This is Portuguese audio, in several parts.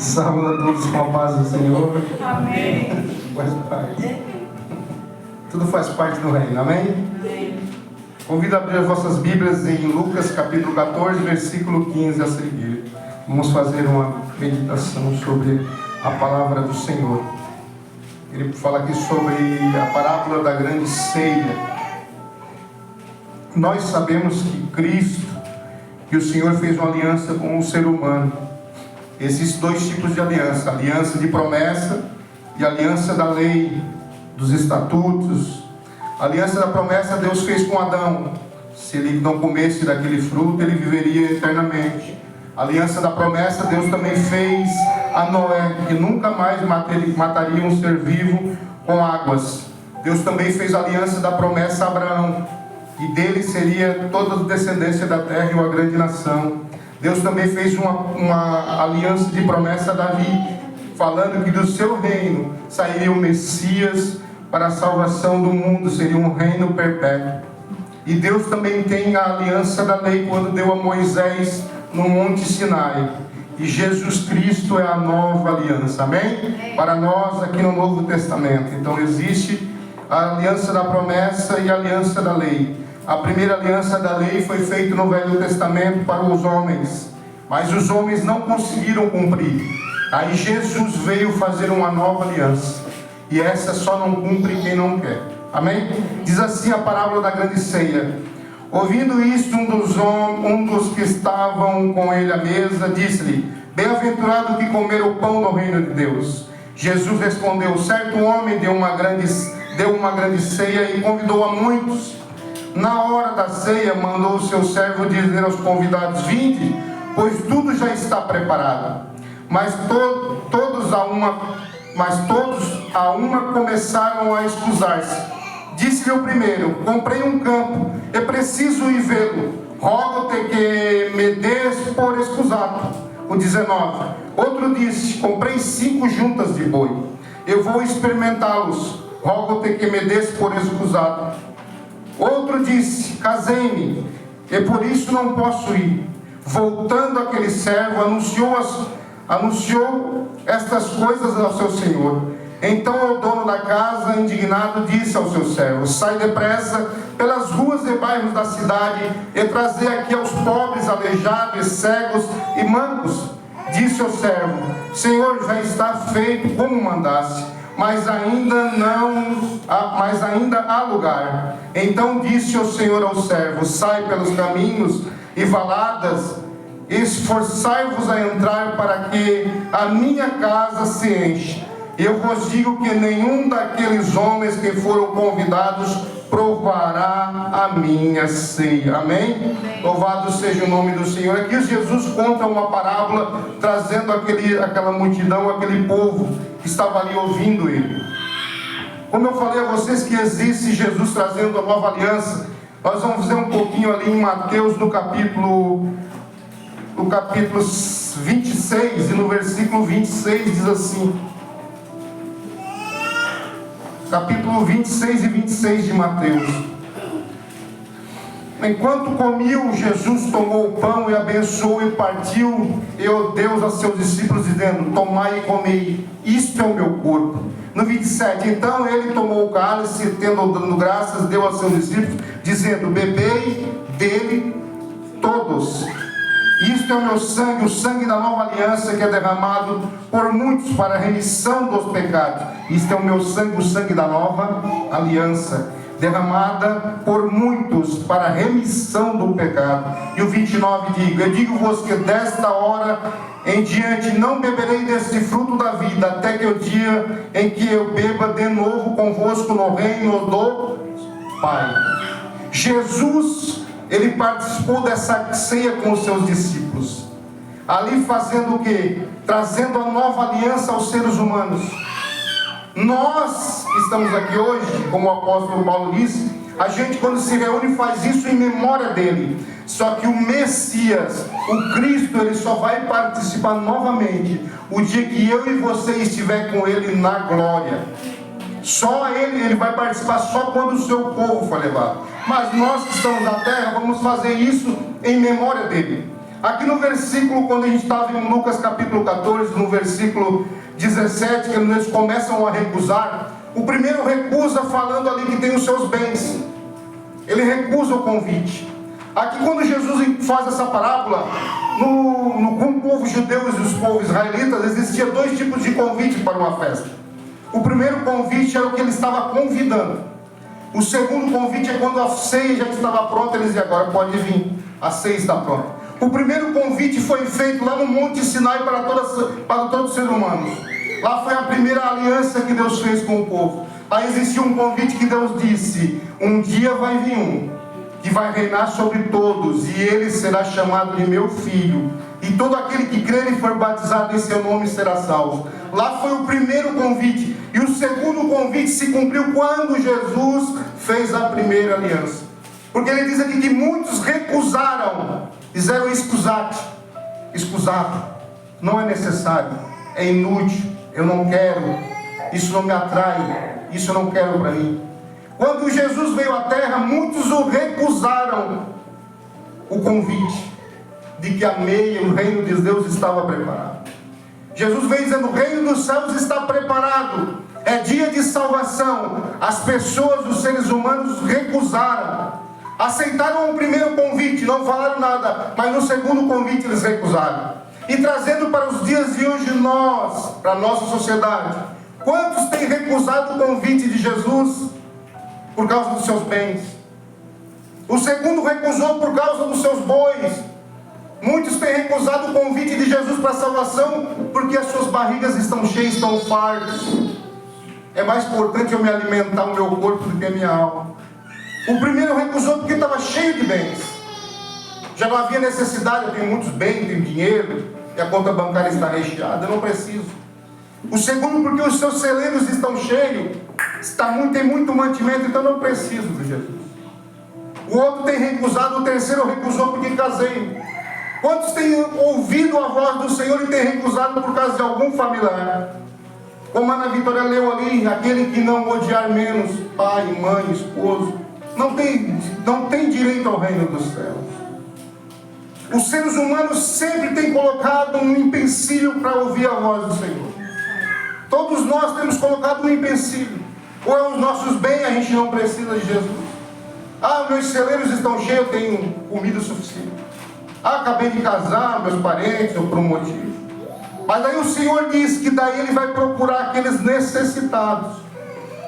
Saúde a todos com a paz do Senhor. Amém. Faz parte. Tudo faz parte do reino, amém? Amém. Convido a abrir as vossas Bíblias em Lucas capítulo 14, versículo 15 a seguir. Vamos fazer uma meditação sobre a palavra do Senhor. Ele fala aqui sobre a parábola da grande ceia. Nós sabemos que Cristo, que o Senhor fez uma aliança com o ser humano. Existem dois tipos de aliança: aliança de promessa e aliança da lei, dos estatutos. A aliança da promessa Deus fez com Adão: se ele não comesse daquele fruto, ele viveria eternamente. A aliança da promessa Deus também fez a Noé, que nunca mais mataria um ser vivo com águas. Deus também fez a aliança da promessa a Abraão, e dele seria toda a descendência da terra e uma grande nação. Deus também fez uma aliança de promessa a Davi, falando que do seu reino sairia o Messias para a salvação do mundo, seria um reino perpétuo. E Deus também tem a aliança da lei, quando deu a Moisés no Monte Sinai. E Jesus Cristo é a nova aliança, amém? Para nós aqui no Novo Testamento. Então existe a aliança da promessa e a aliança da lei. A primeira aliança da lei foi feita no Velho Testamento para os homens, mas os homens não conseguiram cumprir. Aí Jesus veio fazer uma nova aliança, e essa só não cumpre quem não quer, amém? Diz assim a parábola da grande ceia: ouvindo isto, um dos que estavam com ele à mesa disse-lhe: bem-aventurado que comer o pão do reino de Deus. Jesus respondeu: certo homem deu uma grande ceia e convidou a muitos. Na hora da ceia, mandou o seu servo dizer aos convidados: vinde, pois tudo já está preparado. Mas todos a uma começaram a escusar-se. Disse-lhe o primeiro: comprei um campo, é preciso ir vê-lo. Rogo-te que me des por escusado. O 19. Outro disse: comprei 5 juntas de boi, eu vou experimentá-los. Rogo-te que me des por escusado. Outro disse: casei-me, e por isso não posso ir. Voltando aquele servo, anunciou estas coisas ao seu senhor. Então o dono da casa, indignado, disse ao seu servo: sai depressa pelas ruas e bairros da cidade e trazer aqui aos pobres, aleijados, cegos e mancos. Disse o servo: Senhor, já está feito como mandaste, mas ainda há lugar. Então disse o Senhor ao servo: sai pelos caminhos e valadas, esforçai-vos a entrar, para que a minha casa se enche. Eu vos digo que nenhum daqueles homens que foram convidados provará a minha ceia. Amém? Louvado seja o nome do Senhor. Aqui Jesus conta uma parábola, trazendo aquela multidão, aquele povo que estava ali ouvindo ele. Como eu falei a vocês que existe Jesus trazendo a nova aliança, nós vamos ver um pouquinho ali em Mateus, no capítulo 26, e no versículo 26 diz assim, capítulo 26 e 26 de Mateus: enquanto comiam, Jesus tomou o pão e abençoou e partiu, e o deu aos seus discípulos, dizendo: tomai e comei, isto é o meu corpo. No 27, então ele tomou o cálice, tendo dado graças, deu aos seus discípulos, dizendo: bebei dele todos, isto é o meu sangue, o sangue da nova aliança, que é derramado por muitos para a remissão dos pecados. Isto é o meu sangue, o sangue da nova aliança, derramada por muitos para a remissão do pecado. E o 29 diz: eu digo-vos que desta hora em diante não beberei deste fruto da vida, até que o dia em que eu beba de novo convosco no reino do Pai. Jesus, ele participou dessa ceia com os seus discípulos, ali fazendo o quê? Trazendo a nova aliança aos seres humanos. Nós que estamos aqui hoje, como o apóstolo Paulo disse, a gente, quando se reúne, faz isso em memória dele. Só que o Messias, o Cristo, ele só vai participar novamente o dia que eu e você estiver com ele na glória. Só ele vai participar só quando o seu povo for levado. Mas nós que estamos na terra, vamos fazer isso em memória dele. Aqui no versículo, quando a gente estava em Lucas capítulo 14, no versículo 17, que eles começam a recusar, o primeiro recusa falando ali que tem os seus bens. Ele recusa o convite. Aqui quando Jesus faz essa parábola, com o povo judeu e os povos israelitas, existia dois tipos de convite para uma festa. O primeiro convite era o que ele estava convidando. O segundo convite é quando a ceia já estava pronta, eles diziam, agora pode vir, a ceia está pronta. O primeiro convite foi feito lá no Monte Sinai para todos os seres humanos. Lá foi a primeira aliança que Deus fez com o povo. Aí existia um convite que Deus disse, um dia vai vir um que vai reinar sobre todos, e ele será chamado de meu filho, e todo aquele que crer e for batizado em seu nome será salvo. Lá foi o primeiro convite, e o segundo convite se cumpriu quando Jesus fez a primeira aliança, porque ele diz aqui que muitos recusaram, disseram escusado, não é necessário, é inútil, eu não quero, isso não me atrai, isso eu não quero para mim. Quando Jesus veio à terra, muitos o recusaram o convite de que a meia, o reino de Deus estava preparado. Jesus veio dizendo, o reino dos céus está preparado, é dia de salvação. As pessoas, os seres humanos recusaram, aceitaram o primeiro convite, não falaram nada, mas no segundo convite eles recusaram. E trazendo para os dias de hoje nós, para a nossa sociedade, quantos têm recusado o convite de Jesus por causa dos seus bens? O segundo recusou por causa dos seus bois. Muitos têm recusado o convite de Jesus para a salvação porque as suas barrigas estão cheias, estão fartas. É mais importante eu me alimentar o meu corpo do que a minha alma. O primeiro recusou porque estava cheio de bens, já não havia necessidade. Eu tenho muitos bens, tenho dinheiro, e a conta bancária está recheada, eu não preciso. O segundo porque os seus celeiros estão cheios, tem muito mantimento, então não preciso de Jesus. O outro tem recusado, o terceiro recusou porque casei. Quantos têm ouvido a voz do Senhor e têm recusado por causa de algum familiar? Como a Ana Vitória leu ali, aquele que não odiar menos pai, mãe, esposo, não tem direito ao reino dos céus. Os seres humanos sempre têm colocado um empecilho para ouvir a voz do Senhor. Todos nós temos colocado um empecilho. Ou é os nossos bens, a gente não precisa de Jesus. Meus celeiros estão cheios, eu tenho comida suficiente. Acabei de casar, meus parentes, ou por um motivo. Mas aí o Senhor diz que daí Ele vai procurar aqueles necessitados.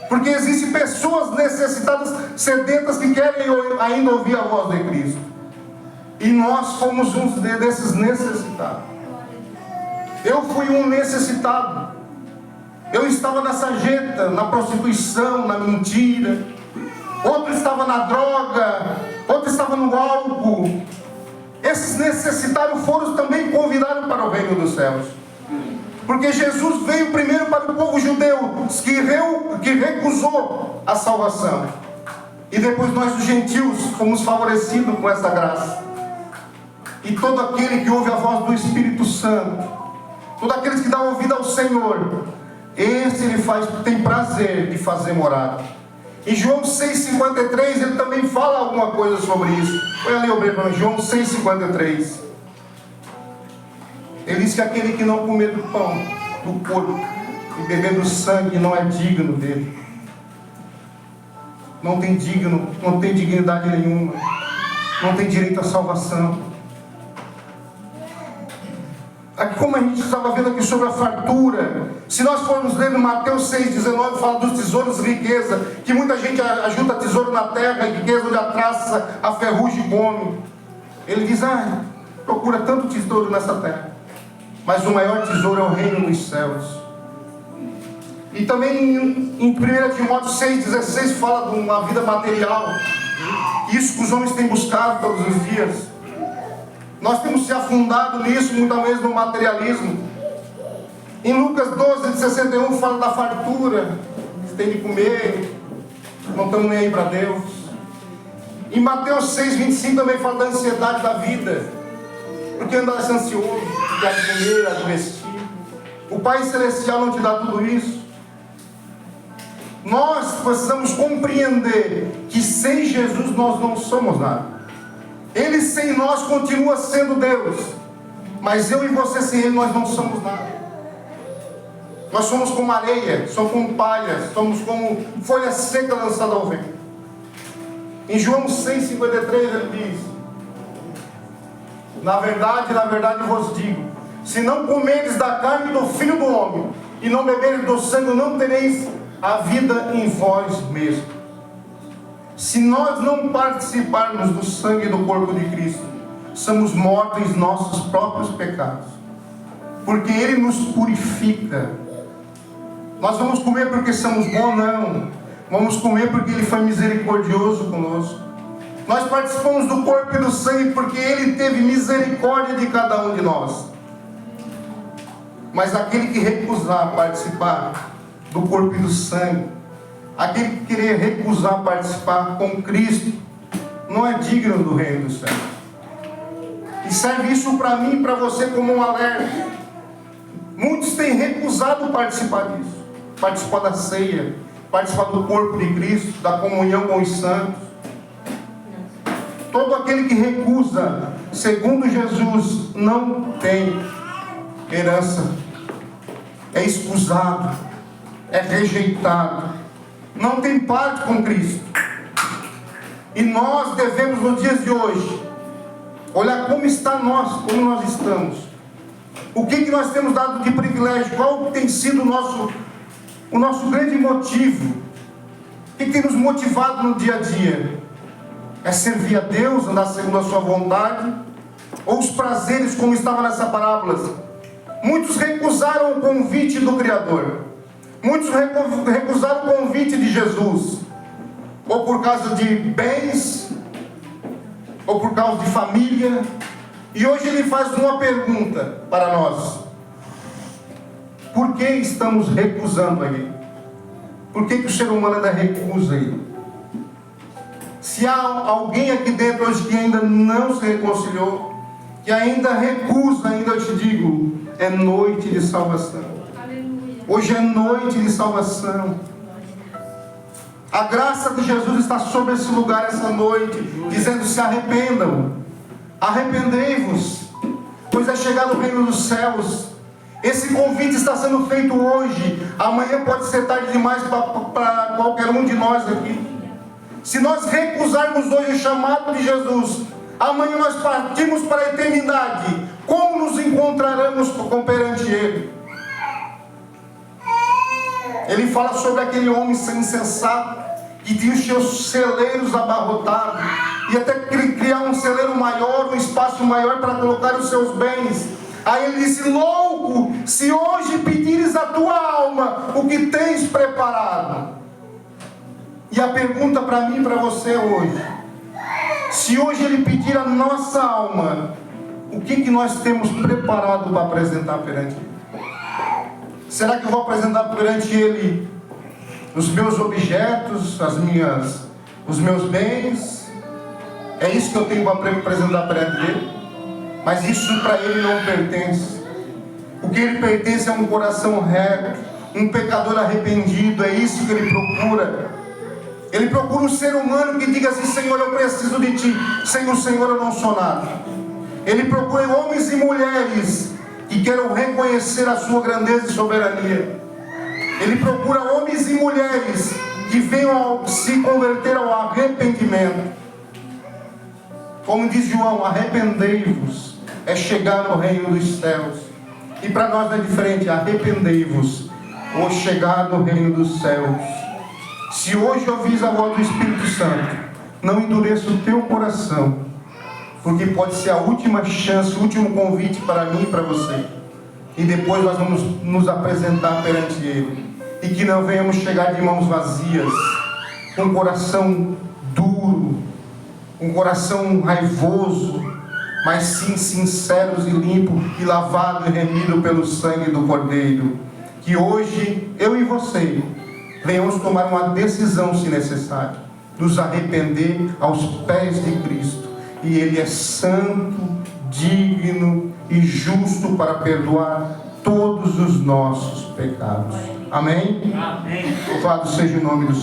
Porque existem pessoas necessitadas, sedentas, que querem ainda ouvir a voz de Cristo. E nós fomos uns desses necessitados. Eu fui um necessitado. Eu estava na sarjeta, na prostituição, na mentira. Outro estava na droga, outro estava no álcool. Esses necessitados foram também convidados para o reino dos céus. Porque Jesus veio primeiro para o povo judeu, que recusou a salvação. E depois nós, os gentios, fomos favorecidos com essa graça. E todo aquele que ouve a voz do Espírito Santo, todos aqueles que dão ouvido ao Senhor, esse Ele tem prazer de fazer morada. Em João 6,53 ele também fala alguma coisa sobre isso. Olha ali o para João 6,53. Ele diz que aquele que não comer do pão, do corpo, e beber do sangue não é digno dele. Não tem dignidade nenhuma. Não tem direito à salvação. Aqui, como a gente estava vendo aqui sobre a fartura, se nós formos ler no Mateus 6,19, fala dos tesouros e riqueza, que muita gente ajunta tesouro na terra, e riqueza onde a traça, a ferrugem come. Ele diz, procura tanto tesouro nessa terra, mas o maior tesouro é o reino dos céus. E também em 1 Timóteo 6,16 fala de uma vida material, isso que os homens têm buscado todos os dias. Nós temos se afundado nisso, muitas vezes no materialismo. Em Lucas 12,61 fala da fartura, que tem de comer, não estamos nem aí para Deus. Em Mateus 6,25 também fala da ansiedade da vida, porque andas ansioso, quer de comer, de vestir. O Pai Celestial não te dá tudo isso. Nós precisamos compreender que sem Jesus nós não somos nada. Ele sem nós continua sendo Deus, mas eu e você sem Ele nós não somos nada. Nós somos como areia, somos como palha, somos como folha seca lançada ao vento. Em João 6,53 ele diz: na verdade vos digo, se não comerdes da carne do Filho do Homem e não beberdes do sangue, não tereis a vida em vós mesmos. Se nós não participarmos do sangue e do corpo de Cristo, somos mortos em nossos próprios pecados, porque Ele nos purifica. Nós vamos comer porque somos bons? Não. Vamos comer porque Ele foi misericordioso conosco. Nós participamos do corpo e do sangue porque Ele teve misericórdia de cada um de nós. Mas aquele que recusar participar do corpo e do sangue, aquele que querer recusar participar com Cristo, não é digno do reino dos céus. E serve isso para mim e para você como um alerta. Muitos têm recusado participar disso, participar da ceia, participar do corpo de Cristo, da comunhão com os santos. Todo aquele que recusa, segundo Jesus, não tem herança, é escusado, é rejeitado, não tem parte com Cristo. E nós devemos, nos dias de hoje, olhar como está nós, como nós estamos, o que nós temos dado de privilégio, qual tem sido o nosso grande motivo, o que tem nos motivado no dia a dia. É servir a Deus, andar segundo a sua vontade, ou os prazeres, como estava nessa parábola? Muitos recusaram o convite do Criador, muitos recusaram o convite de Jesus, ou por causa de bens, ou por causa de família. E hoje Ele faz uma pergunta para nós: por que estamos recusando Ele? Por que o ser humano ainda recusa Ele? Se há alguém aqui dentro hoje que ainda não se reconciliou, que ainda recusa, ainda eu te digo, é noite de salvação. Aleluia. Hoje é noite de salvação. A graça de Jesus está sobre esse lugar essa noite, dizendo: se arrependam, arrependei-vos, pois é chegado o reino dos céus. Esse convite está sendo feito hoje. Amanhã pode ser tarde demais para qualquer um de nós aqui. Se nós recusarmos hoje o chamado de Jesus, amanhã nós partimos para a eternidade. Como nos encontraremos perante Ele? Ele fala sobre aquele homem insensato que tinha os seus celeiros abarrotados, e até criar um celeiro maior, um espaço maior para colocar os seus bens. Aí ele disse: louco, se hoje pedires a tua alma, o que tens preparado? E a pergunta para mim e para você hoje: se hoje Ele pedir a nossa alma, o que nós temos preparado para apresentar perante Ele? Será que eu vou apresentar perante Ele os meus objetos, os meus bens? É isso que eu tenho para apresentar perante Ele? Mas isso para Ele não pertence. O que Ele pertence é um coração reto, um pecador arrependido. É isso que Ele procura. Ele procura um ser humano que diga assim: Senhor, eu preciso de Ti. Sem o Senhor eu não sou nada. Ele procura homens e mulheres que queiram reconhecer a Sua grandeza e soberania. Ele procura homens e mulheres que venham se converter ao arrependimento. Como diz João: arrependei-vos, é chegar no reino dos céus. E para nós não é diferente: arrependei-vos, ou chegar no reino dos céus. Se hoje ouvis a voz do Espírito Santo, não endureça o teu coração, porque pode ser a última chance, o último convite para mim e para você. E depois nós vamos nos apresentar perante Ele. E que não venhamos chegar de mãos vazias, com um coração duro, um coração raivoso, mas sim sinceros e limpos, e lavado e remido pelo sangue do Cordeiro. Que hoje, eu e você, venhamos tomar uma decisão, se necessário, nos arrepender aos pés de Cristo. E Ele é santo, digno e justo para perdoar todos os nossos pecados. Amém? Amém. Louvado seja o nome do Senhor.